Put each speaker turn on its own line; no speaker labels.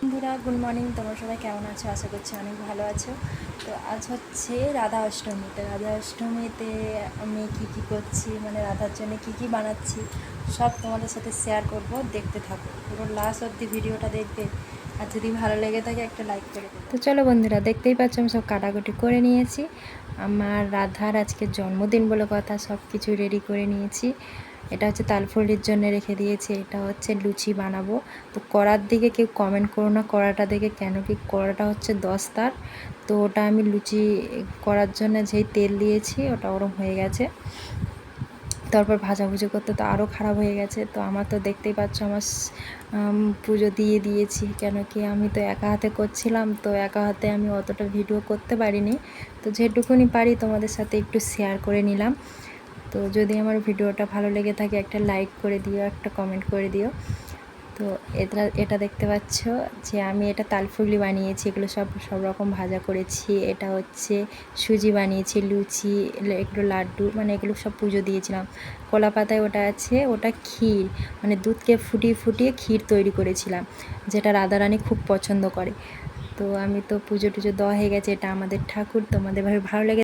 বন্ধুরা good morning, তোমরা সবাই কেমন আছো? আশা করছি অনেক ভালো আছো। তো আজ হচ্ছে রাধা অষ্টমী। তো রাধা অষ্টমীতে আমি কী করছি, মানে রাধার জন্য কী বানাচ্ছি সব তোমাদের সাথে শেয়ার করব। দেখতে থাকো, পুরো লাস্ট অবধি ভিডিওটা দেখবে। আর যদি ভালো লেগে থাকে একটা লাইক করে দেবে। তো চলো বন্ধুরা, দেখতেই পাচ্ছ আমি সব কাটাকুটি করে নিয়েছি। আমার রাধার আজকে জন্মদিন বলে কথা, সব কিছু রেডি করে নিয়েছি। এটা হচ্ছে তালফুলির জন্য রেখে দিয়েছি। এটা হচ্ছে লুচি বানাবো। তো কড়ার দিকে কেউ কমেন্ট করো না কড়াটা দেখে, কেন কি কড়াটা হচ্ছে 10 তার। তো ওটা আমি লুচি করার জন্য যেই তেল দিয়েছি ওটা গরম হয়ে গেছে, তারপর ভাজাভুজি করতে তো আরও খারাপ হয়ে গেছে। তো আমার তো দেখতেই পাচ্ছ আমার পুজো দিয়ে দিয়েছি, কেন কি আমি তো একা হাতে করছিলাম, তো একা হাতে আমি অতটা ভিডিও করতে পারিনি। তো যেটুকুনি পারি তোমাদের সাথে একটু শেয়ার করে নিলাম। তো যদি আমার ভিডিওটা ভালো লেগে থাকে একটা লাইক করে দিও, একটা কমেন্ট করে দিও। তো এটা দেখতে পাচ্ছ যে আমি এটা তালফুগলি বানিয়েছি, এগুলো সব রকম ভাজা করেছি। এটা হচ্ছে সুজি বানিয়েছি, লুচি, এগুলো লাড্ডু, মানে এগুলো সব পুজো দিয়েছিলাম। কলা পাতায় ওটা আছে, ওটা ক্ষীর, মানে দুধকে ফুটিয়ে ফুটিয়ে ক্ষীর তৈরি করেছিলাম, যেটা রাধারানী খুব পছন্দ করে। তো আমি তো পুজো টুজো দেওয়া হয়ে গেছে, এটা আমাদের ঠাকুর। তোমাদের ভালো লেগে